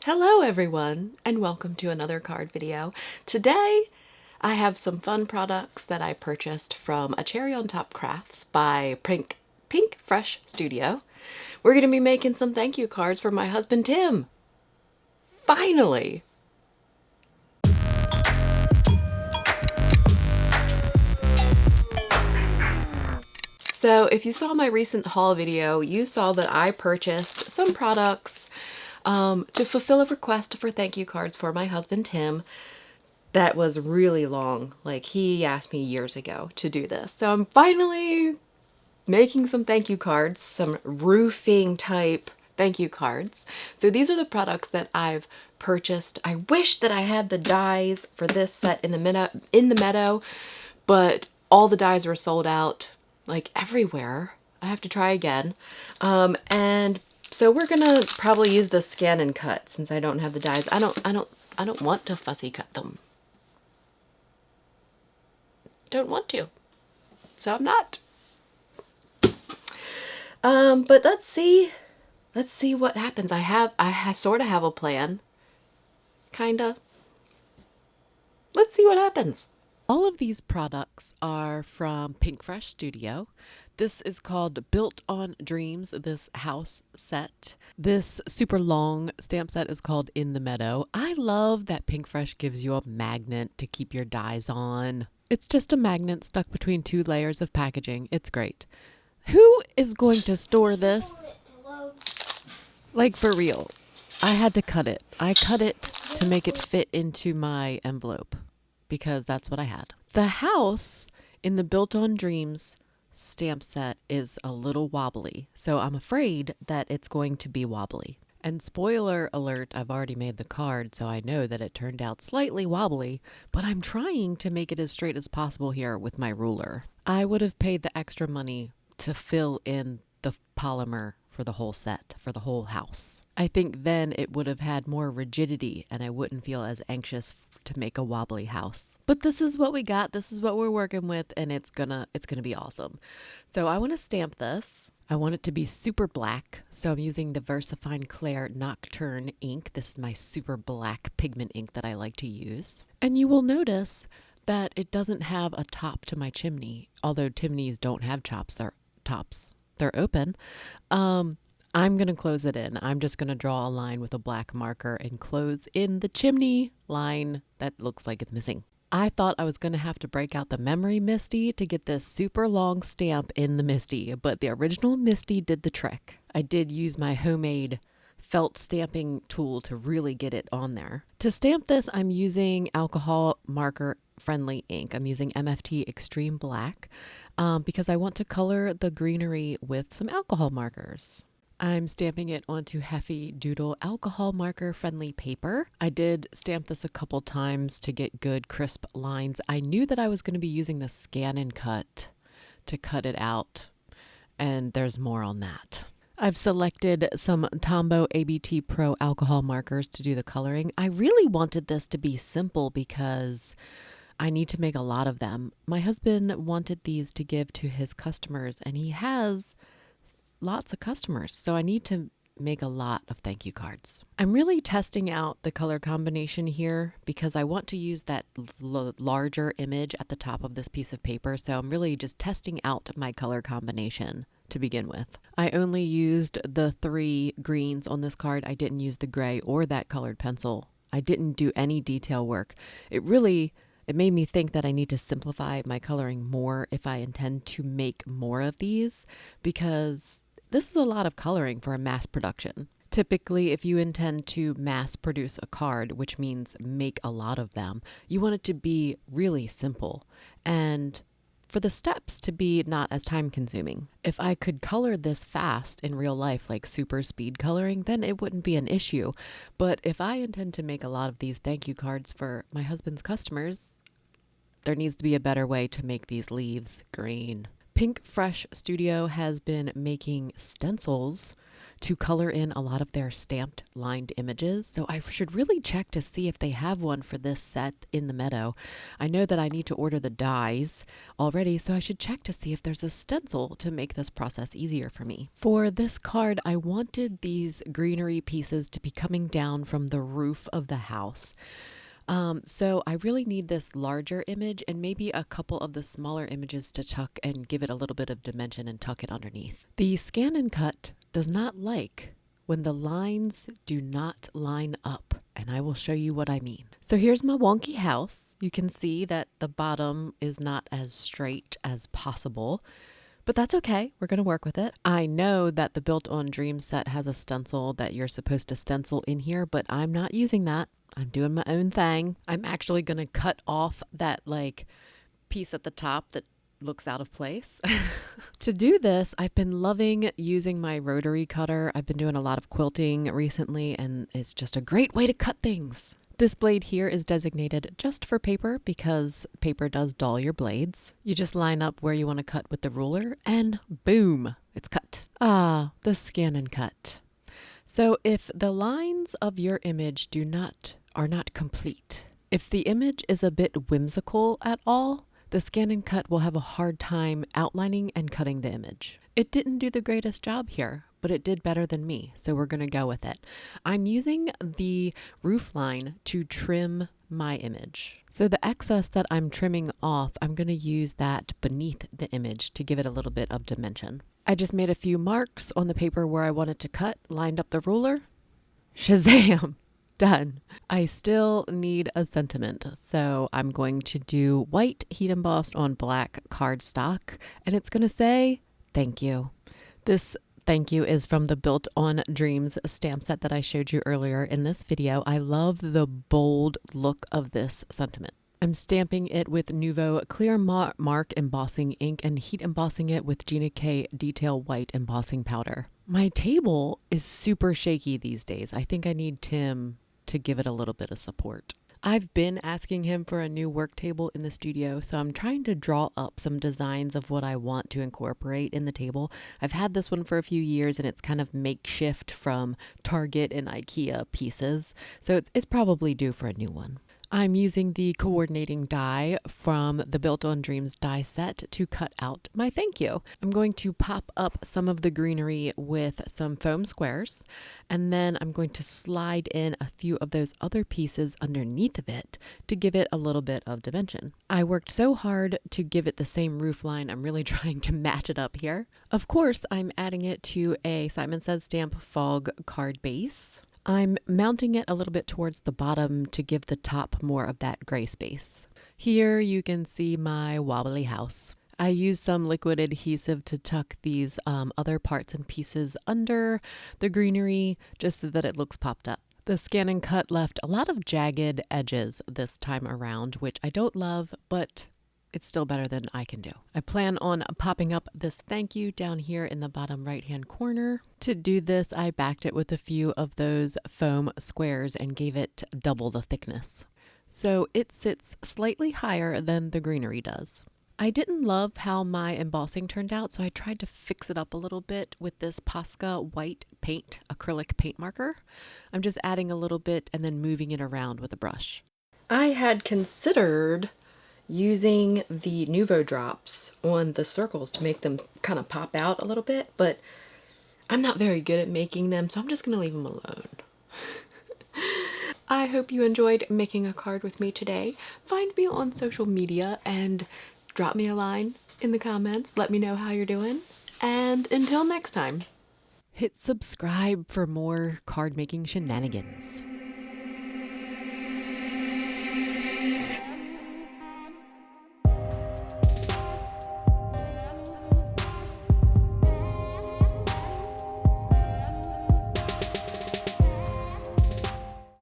Hello everyone, and welcome to another card video. Today I have some fun products that I purchased from A Cherry on Top Crafts by Pinkfresh Studio. We're going to be making some thank you cards for my husband Tim. Finally! So if you saw my recent haul video, you saw that I purchased some products to fulfill a request for thank you cards for my husband Tim. That was really long. Like, he asked me years ago to do this. So I'm finally making some thank you cards, some roofing type thank you cards. So these are the products that I've purchased. I wish that I had the dies for this set in the Meadow, but all the dies were sold out like everywhere. I have to try again. And so we're gonna probably use the scan and cut since I don't have the dies. I don't want to fussy cut them. Don't want to. So I'm not. But let's see what happens. I sort of have a plan. Kinda. Let's see what happens. All of these products are from Pinkfresh Studio. This is called Built on Dreams, this house set. This super long stamp set is called In the Meadow. I love that Pinkfresh gives you a magnet to keep your dies on. It's just a magnet stuck between two layers of packaging. It's great. Who is going to store this? Like, for real. I had to cut it. I cut it to make it fit into my envelope because that's what I had. The house in the Built on Dreams stamp set is a little wobbly, so I'm afraid that it's going to be wobbly. And spoiler alert, I've already made the card, so I know that it turned out slightly wobbly, but I'm trying to make it as straight as possible here with my ruler. I would have paid the extra money to fill in the polymer for the whole set, for the whole house. I think then it would have had more rigidity and I wouldn't feel as anxious to make a wobbly house. But this is what we got. This is what we're working with, and it's gonna be awesome. So I want to stamp this. I want it to be super black. So I'm using the VersaFine Clair Nocturne ink. This is my super black pigment ink that I like to use. And you will notice that it doesn't have a top to my chimney, although chimneys don't have tops. They're open. I'm going to close it in. I'm just going to draw a line with a black marker and close in the chimney line that looks like it's missing. I thought I was going to have to break out the memory MISTI to get this super long stamp in the MISTI, but the original MISTI did the trick. I did use my homemade felt stamping tool to really get it on there. To stamp this, I'm using alcohol marker friendly ink. I'm using MFT Extreme Black because I want to color the greenery with some alcohol markers. I'm stamping it onto Heavy Doodle alcohol marker friendly paper. I did stamp this a couple times to get good crisp lines. I knew that I was going to be using the scan and cut to cut it out, and there's more on that. I've selected some Tombow ABT Pro alcohol markers to do the coloring. I really wanted this to be simple because I need to make a lot of them. My husband wanted these to give to his customers, and he has lots of customers, so I need to make a lot of thank you cards. I'm really testing out the color combination here because I want to use that larger image at the top of this piece of paper, so I'm really just testing out my color combination to begin with. I only used the 3 greens on this card. I didn't use the gray or that colored pencil. I didn't do any detail work. It made me think that I need to simplify my coloring more if I intend to make more of these, because this is a lot of coloring for a mass production. Typically, if you intend to mass produce a card, which means make a lot of them, you want it to be really simple and for the steps to be not as time consuming. If I could color this fast in real life, like super speed coloring, then it wouldn't be an issue. But if I intend to make a lot of these thank you cards for my husband's customers, there needs to be a better way to make these leaves green. Pinkfresh Studio has been making stencils to color in a lot of their stamped lined images. So I should really check to see if they have one for this set in the Meadow. I know that I need to order the dies already, so I should check to see if there's a stencil to make this process easier for me. For this card, I wanted these greenery pieces to be coming down from the roof of the house. So I really need this larger image and maybe a couple of the smaller images to tuck and give it a little bit of dimension and tuck it underneath. The Scan and Cut does not like when the lines do not line up, and I will show you what I mean. So here's my wonky house. You can see that the bottom is not as straight as possible, but that's okay. We're going to work with it. I know that the Built on Dreams set has a stencil that you're supposed to stencil in here, but I'm not using that. I'm doing my own thing. I'm actually going to cut off that like piece at the top that looks out of place. To do this, I've been loving using my rotary cutter. I've been doing a lot of quilting recently, and it's just a great way to cut things. This blade here is designated just for paper because paper does dull your blades. You just line up where you want to cut with the ruler and boom, it's cut. Ah, the Scan and Cut. So if the lines of your image are not complete, if the image is a bit whimsical at all, the Scan and Cut will have a hard time outlining and cutting the image. It didn't do the greatest job here, but it did better than me, so we're going to go with it. I'm using the roof line to trim my image. So the excess that I'm trimming off, I'm going to use that beneath the image to give it a little bit of dimension. I just made a few marks on the paper where I wanted to cut, lined up the ruler. Shazam! Done. I still need a sentiment, so I'm going to do white heat embossed on black cardstock, and it's going to say, thank you. This thank you is from the Built on Dreams stamp set that I showed you earlier in this video. I love the bold look of this sentiment. I'm stamping it with Nouveau Clear Mark embossing ink and heat embossing it with Gina K Detail White embossing powder. My table is super shaky these days. I think I need Tim to give it a little bit of support. I've been asking him for a new work table in the studio, so I'm trying to draw up some designs of what I want to incorporate in the table. I've had this one for a few years and it's kind of makeshift from Target and IKEA pieces, so it's probably due for a new one. I'm using the coordinating die from the Built on Dreams die set to cut out my thank you. I'm going to pop up some of the greenery with some foam squares, and then I'm going to slide in a few of those other pieces underneath of it to give it a little bit of dimension. I worked so hard to give it the same roof line. I'm really trying to match it up here. Of course, I'm adding it to a Simon Says Stamp Fog card base. I'm mounting it a little bit towards the bottom to give the top more of that gray space. Here you can see my wobbly house. I used some liquid adhesive to tuck these other parts and pieces under the greenery just so that it looks popped up. The Scan and Cut left a lot of jagged edges this time around, which I don't love, but it's still better than I can do. I plan on popping up this thank you down here in the bottom right-hand corner. To do this, I backed it with a few of those foam squares and gave it double the thickness. So it sits slightly higher than the greenery does. I didn't love how my embossing turned out, so I tried to fix it up a little bit with this Posca white paint, acrylic paint marker. I'm just adding a little bit and then moving it around with a brush. I had considered using the Nouveau drops on the circles to make them kind of pop out a little bit, but I'm not very good at making them, so I'm just going to leave them alone. I hope you enjoyed making a card with me today. Find me on social media and drop me a line in the comments. Let me know how you're doing. And until next time, hit subscribe for more card making shenanigans.